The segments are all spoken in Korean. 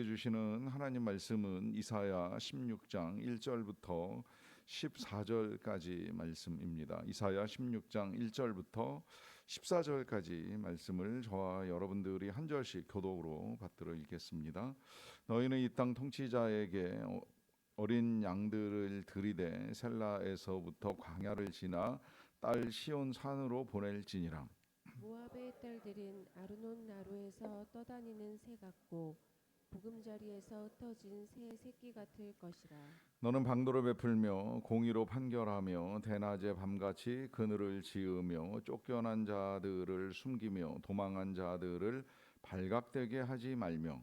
주시는 하나님 말씀은 이사야 16장 1절부터 14절까지 말씀입니다. 이사야 16장 1절부터 14절까지 말씀을 저와 여러분들이 한 절씩 교독으로 받들어 읽겠습니다. 너희는 이 땅 통치자에게 어린 양들을 들이대 셀라에서부터 광야를 지나 딸 시온 산으로 보낼지니라. 모압의 딸들은 아르논 나루에서 떠다니는 새 같고 보금자리에서 흩어진 새 새끼 같을 것이라. 너는 방도를 베풀며 공의로 판결하며 대낮에 밤같이 그늘을 지으며 쫓겨난 자들을 숨기며 도망한 자들을 발각되게 하지 말며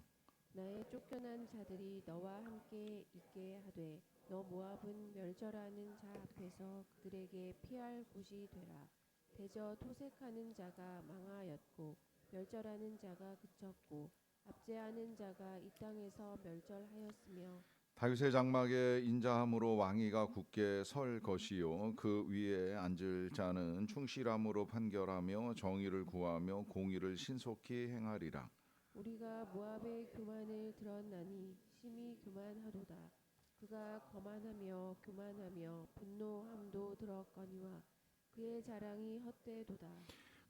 나의 쫓겨난 자들이 너와 함께 있게 하되 너 모압은 멸절하는 자 앞에서 그들에게 피할 곳이 되라. 대저 토색하는 자가 망하였고 멸절하는 자가 그쳤고 압제하는 자가 이 땅에서 멸절하였으며 다윗의 장막에 인자함으로 왕위가 굳게 설 것이요 그 위에 앉을 자는 충실함으로 판결하며 정의를 구하며 공의를 신속히 행하리라. 우리가 모압의 교만을 들었나니 심히 교만하도다. 그가 거만하며 교만하며 분노함도 들었거니와 그의 자랑이 헛되도다.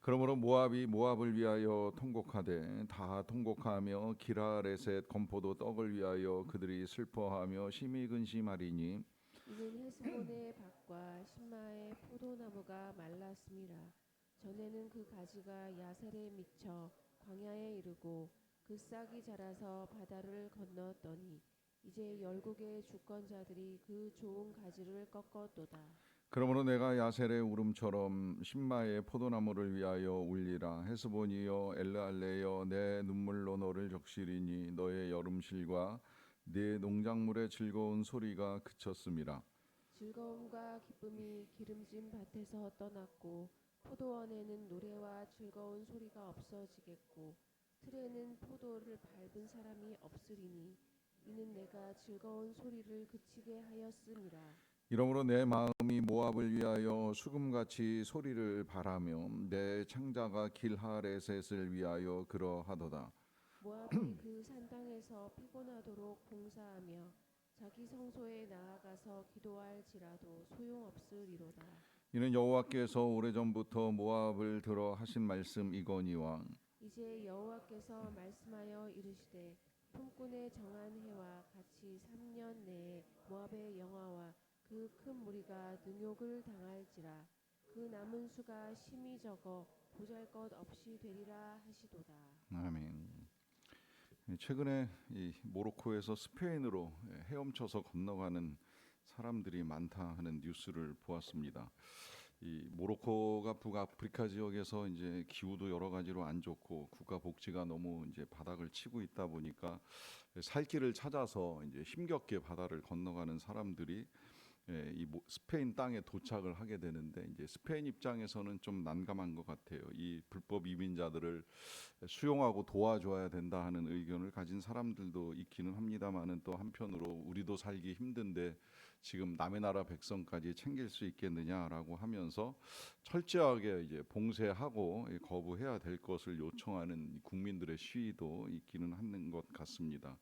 그러므로 모압이 모압을 위하여 통곡하되 다 통곡하며 기라레셋 건포도 떡을 위하여 그들이 슬퍼하며 심히 근심하리니 이는 헤스본의 밭과 신마의 포도나무가 말랐음이라. 전에는 그 가지가 야셀에 미쳐 광야에 이르고 그 싹이 자라서 바다를 건넜더니 이제 열국의 주권자들이 그 좋은 가지를 꺾었도다. 그러므로 내가 야셀의 울음처럼 신마의 포도나무를 위하여 울리라. 헤스본이여 엘르알레여 내 눈물로 너를 적시리니 너의 여름실과 네 농작물의 즐거운 소리가 그쳤음이라. 즐거움과 기쁨이 기름진 밭에서 떠났고 포도원에는 노래와 즐거운 소리가 없어지겠고 틀에는 포도를 밟은 사람이 없으리니 이는 내가 즐거운 소리를 그치게 하였음이라. 이러므로 내 마음이 모압을 위하여 수금같이 소리를 바라며 내 창자가 길하레셋을 위하여 그러하도다. 모압이 그 산당에서 피곤하도록 봉사하며 자기 성소에 나아가서 기도할지라도 소용없으리로다. 이는 여호와께서 오래전부터 모압을 들어 하신 말씀 이거니와 이제 여호와께서 말씀하여 이르시되 품꾼의 정한 해와 같이 3년 내에 모압의 영화와 그 큰 무리가 능욕을 당할지라. 그 남은 수가 심히 적어 보잘것없이 되리라 하시도다. 아멘. 최근에 이 모로코에서 스페인으로 헤엄쳐서 건너가는 사람들이 많다 하는 뉴스를 보았습니다. 이 모로코가 북아프리카 지역에서 이제 기후도 여러 가지로 안 좋고 국가 복지가 너무 이제 바닥을 치고 있다 보니까 살 길을 찾아서 이제 힘겹게 바다를 건너가는 사람들이 이 스페인 땅에 도착을 하게 되는데 이제 스페인 입장에서는 좀 난감한 것 같아요. 이 불법 이민자들을 수용하고 도와줘야 된다 하는 의견을 가진 사람들도 있기는 합니다만은 또 한편으로 우리도 살기 힘든데 지금 남의 나라 백성까지 챙길 수 있겠느냐라고 하면서 철저하게 이제 봉쇄하고 거부해야 될 것을 요청하는 국민들의 시위도 있기는 하는 것 같습니다.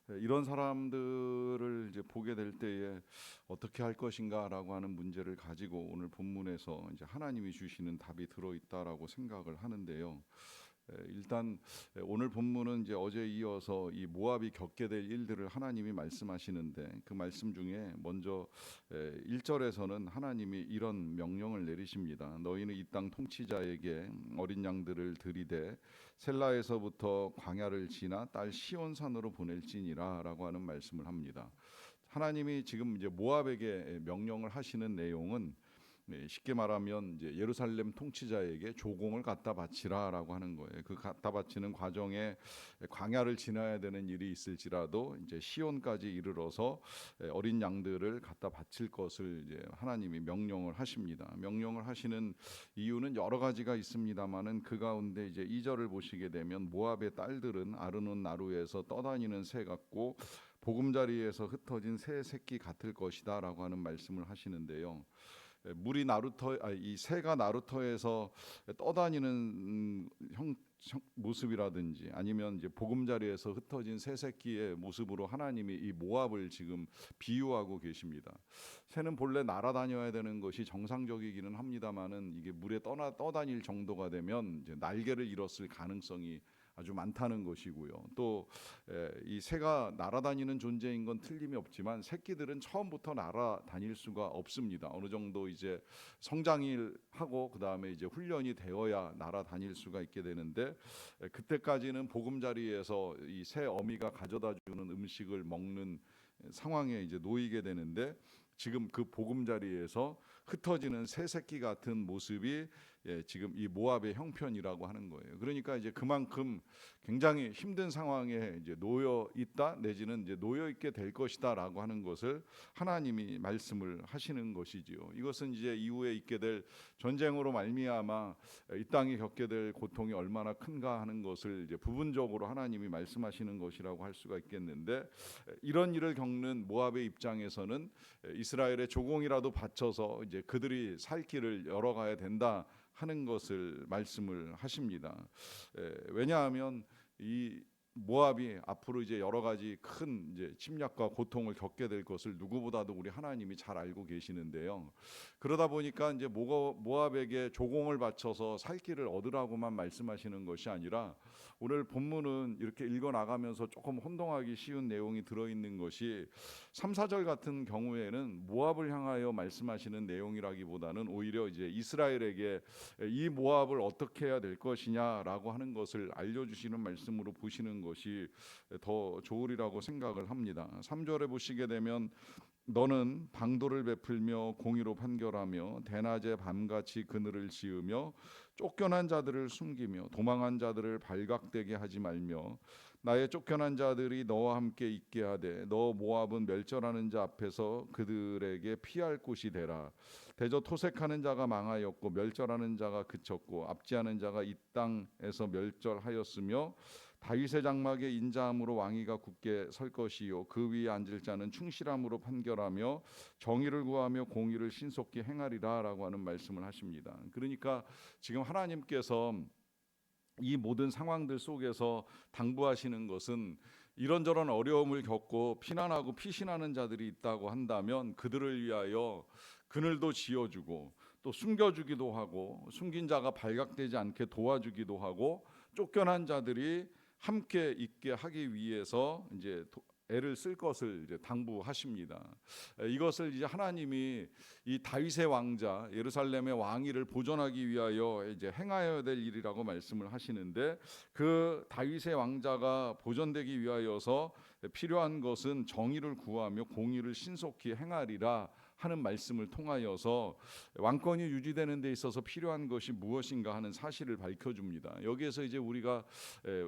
이런 사람들을 이제 보게 될 때에 어떻게 할 것인가라고 하는 문제를 가지고 오늘 본문에서 이제 하나님이 주시는 답이 들어 있다라고 생각을 하는데요. 일단 오늘 본문은 이제 어제 이어서 이 모압이 겪게 될 일들을 하나님이 말씀하시는데 그 말씀 중에 먼저 1절에서는 하나님이 이런 명령을 내리십니다. 너희는 이 땅 통치자에게 어린 양들을 들이대 셀라에서부터 광야를 지나 딸 시온산으로 보낼지니라라고 하는 말씀을 합니다. 하나님이 지금 이제 모압에게 명령을 하시는 내용은 쉽게 말하면 이제 예루살렘 통치자에게 조공을 갖다 바치라라고 하는 거예요. 그 갖다 바치는 과정에 광야를 지나야 되는 일이 있을지라도 이제 시온까지 이르러서 어린 양들을 갖다 바칠 것을 이제 하나님이 명령을 하십니다. 명령을 하시는 이유는 여러 가지가 있습니다만은 그 가운데 이제 2절을 보시게 되면 모압의 딸들은 아르논 나루에서 떠다니는 새 같고 보금자리에서 흩어진 새 새끼 같을 것이다라고 하는 말씀을 하시는데요. 물이 이 새가 나루터에서 떠다니는 모습이라든지 아니면 이제 보금자리에서 흩어진 새 새끼의 모습으로 하나님이 이 모압을 지금 비유하고 계십니다. 새는 본래 날아다녀야 되는 것이 정상적이기는 합니다만은 이게 물에 떠다닐 정도가 되면 이제 날개를 잃었을 가능성이 아주 많다는 것이고요. 또 이 새가 날아다니는 존재인 건 틀림이 없지만 새끼들은 처음부터 날아다닐 수가 없습니다. 어느 정도 이제 성장을 하고 그 다음에 이제 훈련이 되어야 날아다닐 수가 있게 되는데 그때까지는 보금자리에서 이 새 어미가 가져다주는 음식을 먹는 상황에 이제 놓이게 되는데 지금 그 보금자리에서 흩어지는 새 새끼 같은 모습이 지금 이 모압의 형편이라고 하는 거예요. 그러니까 이제 그만큼 굉장히 힘든 상황에 이제 놓여 있다 내지는 이제 놓여 있게 될 것이다라고 하는 것을 하나님이 말씀을 하시는 것이지요. 이것은 이제 이후에 있게 될 전쟁으로 말미암아 이 땅이 겪게 될 고통이 얼마나 큰가 하는 것을 이제 부분적으로 하나님이 말씀하시는 것이라고 할 수가 있겠는데 이런 일을 겪는 모압의 입장에서는 이스라엘의 조공이라도 바쳐서 이제 그들이 살 길을 열어가야 된다 하는 것을 말씀을 하십니다. 왜냐하면 이 모압이 앞으로 이제 여러 가지 큰 이제 침략과 고통을 겪게 될 것을 누구보다도 우리 하나님이 잘 알고 계시는데요. 그러다 보니까 이제 모압에게 조공을 바쳐서 살 길을 얻으라고만 말씀하시는 것이 아니라 오늘 본문은 이렇게 읽어 나가면서 조금 혼동하기 쉬운 내용이 들어 있는 것이 3, 4절 같은 경우에는 모압을 향하여 말씀하시는 내용이라기보다는 오히려 이제 이스라엘에게 이 모압을 어떻게 해야 될 것이냐라고 하는 것을 알려주시는 말씀으로 보시는 것이 더 좋으리라고 생각을 합니다. 3절에 보시게 되면 너는 방도를 베풀며 공의로 판결하며 대낮에 밤같이 그늘을 지으며 쫓겨난 자들을 숨기며 도망한 자들을 발각되게 하지 말며 나의 쫓겨난 자들이 너와 함께 있게 하되 너 모압은 멸절하는 자 앞에서 그들에게 피할 곳이 되라. 대저 토색하는 자가 망하였고 멸절하는 자가 그쳤고 압지하는 자가 이 땅에서 멸절하였으며 다윗의 장막에 인자함으로 왕위가 굳게 설 것이요 그 위에 앉을 자는 충실함으로 판결하며 정의를 구하며 공의를 신속히 행하리라라고 하는 말씀을 하십니다. 그러니까 지금 하나님께서 이 모든 상황들 속에서 당부하시는 것은 이런저런 어려움을 겪고 피난하고 피신하는 자들이 있다고 한다면 그들을 위하여 그늘도 지어주고 또 숨겨주기도 하고 숨긴 자가 발각되지 않게 도와주기도 하고 쫓겨난 자들이 함께 있게 하기 위해서 이제 애를 쓸 것을 이제 당부하십니다. 이것을 이제 하나님이 이 다윗의 왕자 예루살렘의 왕위를 보존하기 위하여 이제 행하여야 될 일이라고 말씀을 하시는데 그 다윗의 왕자가 보존되기 위하여서 필요한 것은 정의를 구하며 공의를 신속히 행하리라 하는 말씀을 통하여서 왕권이 유지되는 데 있어서 필요한 것이 무엇인가 하는 사실을 밝혀줍니다. 여기에서 이제 우리가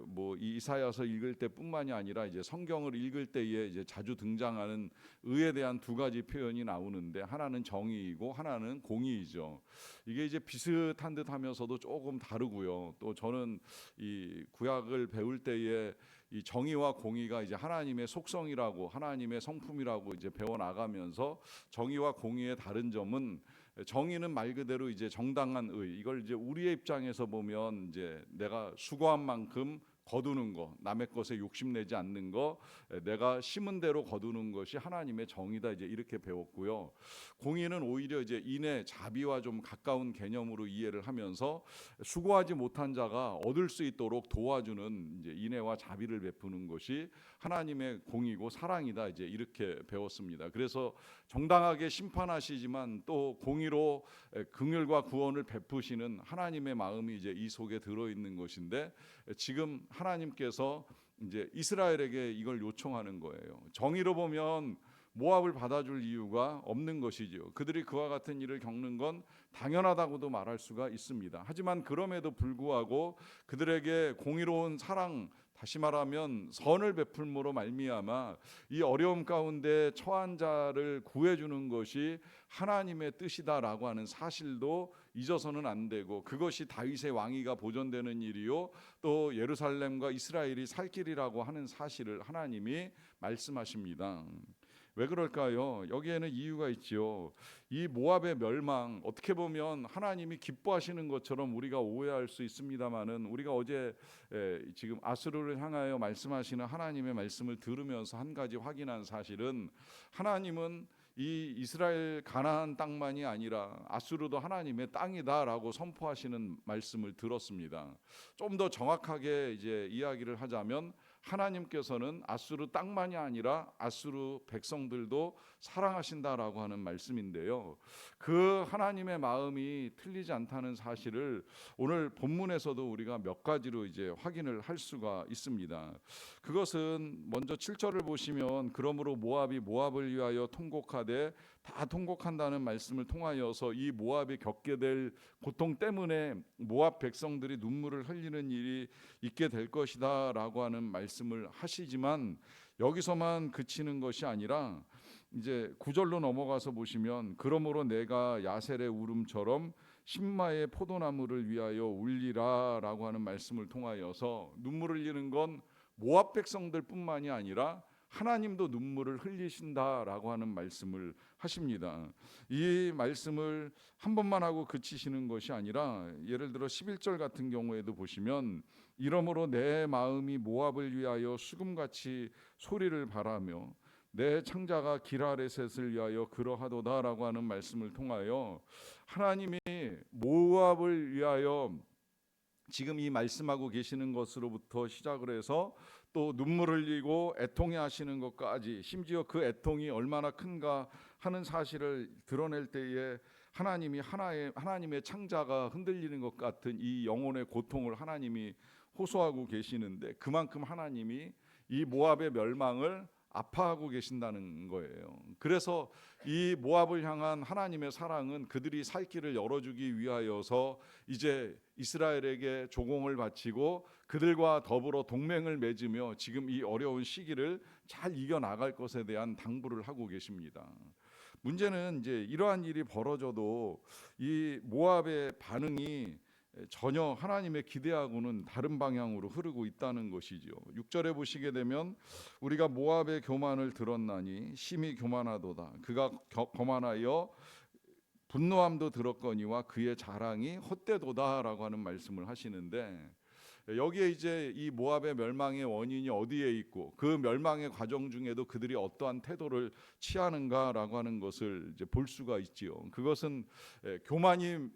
뭐 이사야서 읽을 때뿐만이 아니라 이제 성경을 읽을 때에 이제 자주 등장하는 의에 대한 두 가지 표현이 나오는데 하나는 정의이고 하나는 공의이죠. 이게 이제 비슷한 듯하면서도 조금 다르고요. 또 저는 이 구약을 배울 때에 이 정의와 공의가 이제 하나님의 속성이라고 하나님의 성품이라고 이제 배워 나가면서 정의와 공의의 다른 점은 정의는 말 그대로 이제 정당한 의 이걸 이제 우리의 입장에서 보면 이제 내가 수고한 만큼 거두는 거, 남의 것에 욕심내지 않는 거, 내가 심은 대로 거두는 것이 하나님의 정의다 이제 이렇게 배웠고요. 공의는 오히려 이제 인의 자비와 좀 가까운 개념으로 이해를 하면서 수고하지 못한 자가 얻을 수 있도록 도와주는 이제 인애와 자비를 베푸는 것이 하나님의 공의고 사랑이다 이제 이렇게 배웠습니다. 그래서 정당하게 심판하시지만 또 공의로 긍휼과 구원을 베푸시는 하나님의 마음이 이제 이 속에 들어 있는 것인데 지금 하나님께서 이제 이스라엘에게 이걸 요청하는 거예요. 정의로 보면 모압을 받아줄 이유가 없는 것이지요. 그들이 그와 같은 일을 겪는 건 당연하다고도 말할 수가 있습니다. 하지만 그럼에도 불구하고 그들에게 공의로운 사랑, 다시 말하면 선을 베풀므로 말미암아 이 어려움 가운데 처한 자를 구해주는 것이 하나님의 뜻이다라고 하는 사실도 잊어서는 안 되고 그것이 다윗의 왕위가 보존되는 일이요 또 예루살렘과 이스라엘이 살 길이라고 하는 사실을 하나님이 말씀하십니다. 왜 그럴까요? 여기에는 이유가 있지요. 이 모압의 멸망, 어떻게 보면 하나님이 기뻐하시는 것처럼 우리가 오해할 수 있습니다만은, 우리가 어제 지금 아수르를 향하여 말씀하시는 하나님의 말씀을 들으면서 한 가지 확인한 사실은, 하나님은 이 이스라엘 가나안 땅만이 아니라 아수르도 하나님의 땅이다라고 선포하시는 말씀을 들었습니다. 좀 더 정확하게 이제 이야기를 하자면, 하나님께서는 아수르 땅만이 아니라 아수르 백성들도 사랑하신다라고 하는 말씀인데요. 그 하나님의 마음이 틀리지 않다는 사실을 오늘 본문에서도 우리가 몇 가지로 이제 확인을 할 수가 있습니다. 그것은 먼저 7절을 보시면, 그러므로 모압이 모압을 위하여 통곡하되 다 통곡한다는 말씀을 통하여서 이 모압이 겪게 될 고통 때문에 모압 백성들이 눈물을 흘리는 일이 있게 될 것이다 라고 하는 말씀을 하시지만, 여기서만 그치는 것이 아니라 이제 9절로 넘어가서 보시면, 그러므로 내가 야셀의 울음처럼 신마의 포도나무를 위하여 울리라 라고 하는 말씀을 통하여서, 눈물을 흘리는 건 모압 백성들뿐만이 아니라 하나님도 눈물을 흘리신다라고 하는 말씀을 하십니다. 이 말씀을 한 번만 하고 그치시는 것이 아니라, 예를 들어 11절 같은 경우에도 보시면, 이러므로 내 마음이 모압을 위하여 수금같이 소리를 바라며 내 창자가 기라레셋을 위하여 그러하도다라고 하는 말씀을 통하여, 하나님이 모압을 위하여 지금 이 말씀하고 계시는 것으로부터 시작을 해서 또 눈물을 흘리고 애통해 하시는 것까지, 심지어 그 애통이 얼마나 큰가 하는 사실을 드러낼 때에 하나님의 창자가 흔들리는 것 같은 이 영혼의 고통을 하나님이 호소하고 계시는데, 그만큼 하나님이 이 모압의 멸망을 아파하고 계신다는 거예요. 그래서 이 모압을 향한 하나님의 사랑은 그들이 살 길을 열어주기 위하여서 이제 이스라엘에게 조공을 바치고 그들과 더불어 동맹을 맺으며 지금 이 어려운 시기를 잘 이겨나갈 것에 대한 당부를 하고 계십니다. 문제는 이제 이러한 일이 벌어져도 이 모압의 반응이 전혀 하나님의 기대하고는 다른 방향으로 흐르고 있다는 것이죠. 6절에 보시게 되면, 우리가 모압의 교만을 들었나니 심히 교만하도다. 그가 거만하여 분노함도 들었거니와 그의 자랑이 헛되도다라고 하는 말씀을 하시는데, 여기에 이제 이 모압의 멸망의 원인이 어디에 있고 그 멸망의 과정 중에도 그들이 어떠한 태도를 취하는가라고 하는 것을 이제 볼 수가 있지요. 그것은 교만이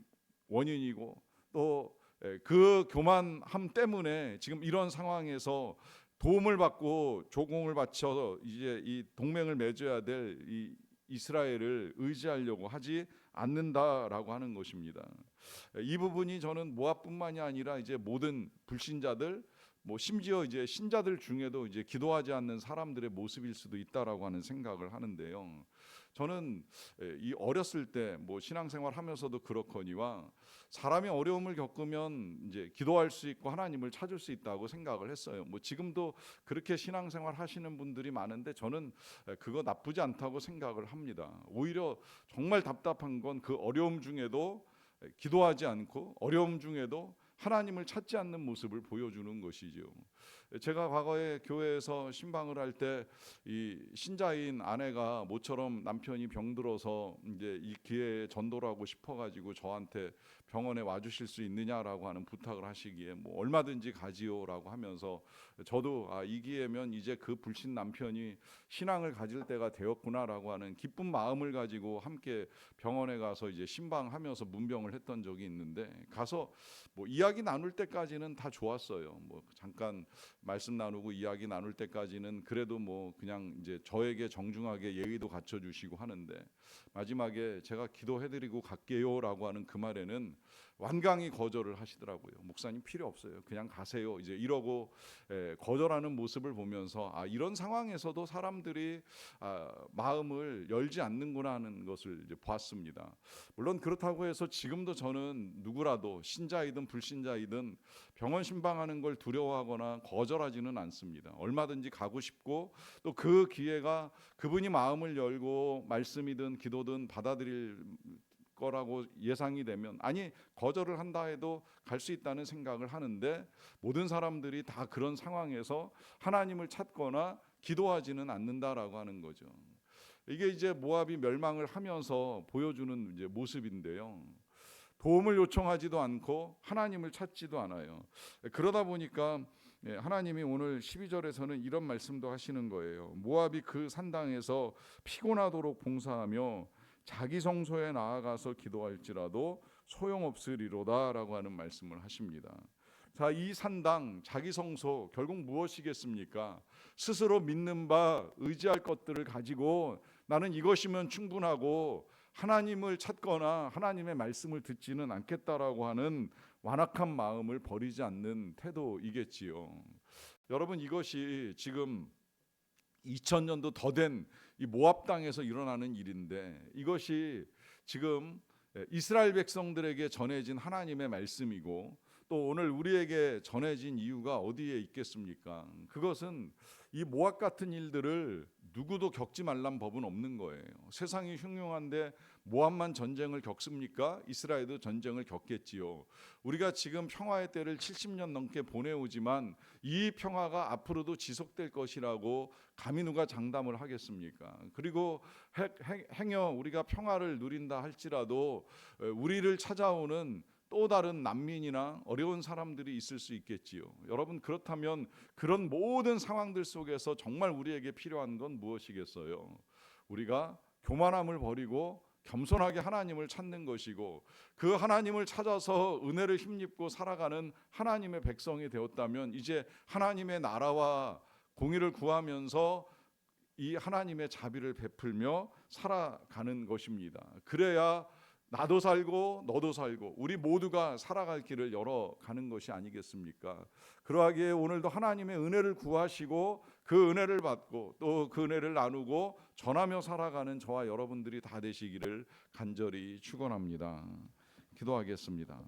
원인이고, 또 그 교만함 때문에 지금 이런 상황에서 도움을 받고 조공을 바쳐 이제 이 동맹을 맺어야 될 이 이스라엘을 의지하려고 하지 않는다라고 하는 것입니다. 이 부분이 저는 모압뿐만이 아니라 이제 모든 불신자들, 심지어 이제 신자들 중에도 이제 기도하지 않는 사람들의 모습일 수도 있다라고 하는 생각을 하는데요. 저는 이 어렸을 때 신앙생활 하면서도 그렇거니와, 사람이 어려움을 겪으면 이제 기도할 수 있고 하나님을 찾을 수 있다고 생각을 했어요. 지금도 그렇게 신앙생활 하시는 분들이 많은데, 저는 그거 나쁘지 않다고 생각을 합니다. 오히려 정말 답답한 건 그 어려움 중에도 기도하지 않고, 어려움 중에도 하나님을 찾지 않는 모습을 보여주는 것이죠. 제가 과거에 교회에서 신방을 할 때 이 신자인 아내가 모처럼 남편이 병들어서 이제 이 기회에 전도를 하고 싶어가지고 저한테 병원에 와주실 수 있느냐라고 하는 부탁을 하시기에 얼마든지 가지요라고 하면서, 저도 이 기회면 이제 그 불신 남편이 신앙을 가질 때가 되었구나라고 하는 기쁜 마음을 가지고 함께 병원에 가서 이제 신방하면서 문병을 했던 적이 있는데, 가서 이야기 나눌 때까지는 다 좋았어요. 잠깐 말씀 나누고 이야기 나눌 때까지는 그래도 그냥 이제 저에게 정중하게 예의도 갖춰주시고 하는데, 마지막에 제가 기도해드리고 갈게요라고 하는 그 말에는 완강히 거절을 하시더라고요. 목사님 필요 없어요. 그냥 가세요. 이제 이러고 거절하는 모습을 보면서, 이런 상황에서도 사람들이 마음을 열지 않는구나 하는 것을 이제 보았습니다. 물론 그렇다고 해서 지금도 저는 누구라도 신자이든 불신자이든 병원 신방하는 걸 두려워하거나 거절하지는 않습니다. 얼마든지 가고 싶고, 또 그 기회가 그분이 마음을 열고 말씀이든 기도든 받아들일 거라고 예상이 되면, 거절을 한다 해도 갈 수 있다는 생각을 하는데, 모든 사람들이 다 그런 상황에서 하나님을 찾거나 기도하지는 않는다라고 하는 거죠. 이게 이제 모압이 멸망을 하면서 보여주는 이제 모습인데요. 도움을 요청하지도 않고 하나님을 찾지도 않아요. 그러다 보니까 하나님이 오늘 12절에서는 이런 말씀도 하시는 거예요. 모압이 그 산당에서 피곤하도록 봉사하며 자기 성소에 나아가서 기도할지라도 소용없으리로다라고 하는 말씀을 하십니다. 자, 이 산당, 자기 성소 결국 무엇이겠습니까? 스스로 믿는 바, 의지할 것들을 가지고 나는 이것이면 충분하고 하나님을 찾거나 하나님의 말씀을 듣지는 않겠다라고 하는 완악한 마음을 버리지 않는 태도이겠지요. 여러분, 이것이 지금 2000년도 더 된 이 모압 땅에서 일어나는 일인데, 이것이 지금 이스라엘 백성들에게 전해진 하나님의 말씀이고 또 오늘 우리에게 전해진 이유가 어디에 있겠습니까? 그것은 이 모압 같은 일들을 누구도 겪지 말란 법은 없는 거예요. 세상이 흉흉한데 모압만 전쟁을 겪습니까? 이스라엘도 전쟁을 겪겠지요. 우리가 지금 평화의 때를 70년 넘게 보내오지만 이 평화가 앞으로도 지속될 것이라고 감히 누가 장담을 하겠습니까? 그리고 행여 우리가 평화를 누린다 할지라도 우리를 찾아오는 또 다른 난민이나 어려운 사람들이 있을 수 있겠지요. 여러분, 그렇다면 그런 모든 상황들 속에서 정말 우리에게 필요한 건 무엇이겠어요? 우리가 교만함을 버리고 겸손하게 하나님을 찾는 것이고, 그 하나님을 찾아서 은혜를 힘입고 살아가는 하나님의 백성이 되었다면 이제 하나님의 나라와 공의를 구하면서 이 하나님의 자비를 베풀며 살아가는 것입니다. 그래야 나도 살고 너도 살고 우리 모두가 살아갈 길을 열어가는 것이 아니겠습니까? 그러하기에 오늘도 하나님의 은혜를 구하시고 그 은혜를 받고 또 그 은혜를 나누고 전하며 살아가는 저와 여러분들이 다 되시기를 간절히 축원합니다. 기도하겠습니다.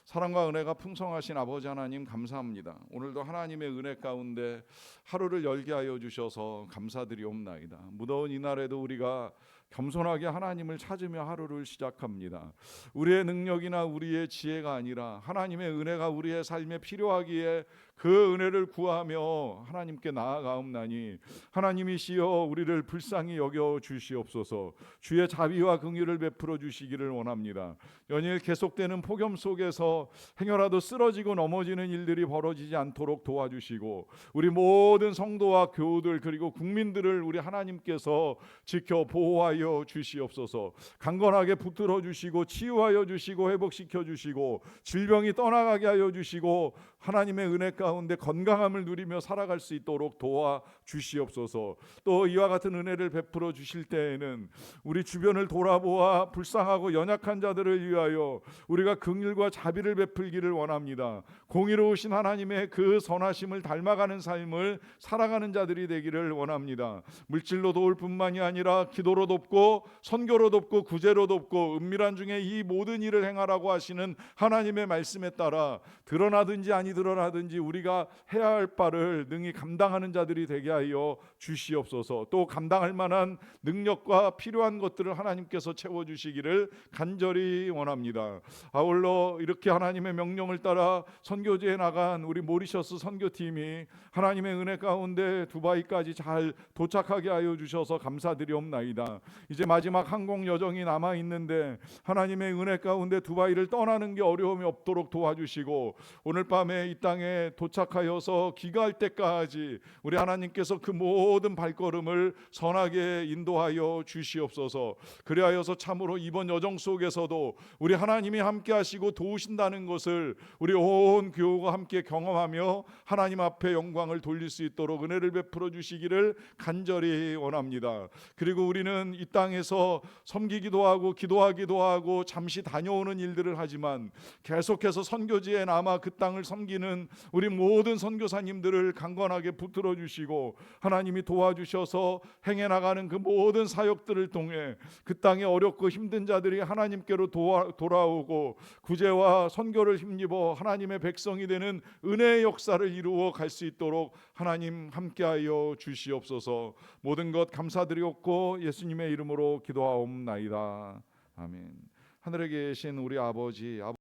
사랑과 은혜가 풍성하신 아버지 하나님, 감사합니다. 오늘도 하나님의 은혜 가운데 하루를 열게 하여 주셔서 감사드리옵나이다. 무더운 이날에도 우리가 겸손하게 하나님을 찾으며 하루를 시작합니다. 우리의 능력이나 우리의 지혜가 아니라 하나님의 은혜가 우리의 삶에 필요하기에 그 은혜를 구하며 하나님께 나아가옵나니, 하나님이시여 우리를 불쌍히 여겨 주시옵소서. 주의 자비와 긍휼을 베풀어 주시기를 원합니다. 연일 계속되는 폭염 속에서 행여라도 쓰러지고 넘어지는 일들이 벌어지지 않도록 도와주시고, 우리 모든 성도와 교우들 그리고 국민들을 우리 하나님께서 지켜 보호하여 주시옵소서. 강건하게 붙들어 주시고 치유하여 주시고 회복시켜 주시고 질병이 떠나가게 하여 주시고 하나님의 은혜 가운데 건강함을 누리며 살아갈 수 있도록 도와 주시옵소서. 또 이와 같은 은혜를 베풀어 주실 때에는 우리 주변을 돌아보아 불쌍하고 연약한 자들을 위하여 우리가 긍휼과 자비를 베풀기를 원합니다. 공의로우신 하나님의 그 선하심을 닮아가는 삶을 살아가는 자들이 되기를 원합니다. 물질로 도울 뿐만이 아니라 기도로 돕고 선교로 돕고 구제로 돕고 은밀한 중에 이 모든 일을 행하라고 하시는 하나님의 말씀에 따라 드러나든지 아니 드러나든지 우리가 해야 할 바를 능히 감당하는 자들이 되게 하여 주시옵소서. 또 감당할 만한 능력과 필요한 것들을 하나님께서 채워주시기를 간절히 원합니다. 아울러 이렇게 하나님의 명령을 따라 선교지에 나간 우리 모리셔스 선교팀이 하나님의 은혜 가운데 두바이까지 잘 도착하게 하여 주셔서 감사드리옵나이다. 이제 마지막 항공 여정이 남아 있는데 하나님의 은혜 가운데 두바이를 떠나는 게 어려움이 없도록 도와주시고, 오늘 밤에 이 땅에 도착하여서 귀가할 때까지 우리 하나님께서 그 모든 발걸음을 선하게 인도하여 주시옵소서. 그리하여서 참으로 이번 여정 속에서도 우리 하나님이 함께 하시고 도우신다는 것을 우리 온 교우가 함께 경험하며 하나님 앞에 영광을 돌릴 수 있도록 은혜를 베풀어 주시기를 간절히 원합니다. 그리고 우리는 이 땅에서 섬기기도 하고 기도하기도 하고 잠시 다녀오는 일들을 하지만 계속해서 선교지에 남아 그 땅을 섬기는 우리 모든 선교사님들을 강건하게 붙들어 주시고 하나님이 도와주셔서 행해 나가는 그 모든 사역들을 통해 그 땅에 어렵고 힘든 자들이 하나님께로 돌아오고 구제와 선교를 힘입어 하나님의 백성이 되는 은혜의 역사를 이루어 갈 수 있도록 하나님 함께하여 주시옵소서. 모든 것 감사드리옵고 예수님의 이름으로 기도하옵나이다. 아멘. 하늘에 계신 우리 아버지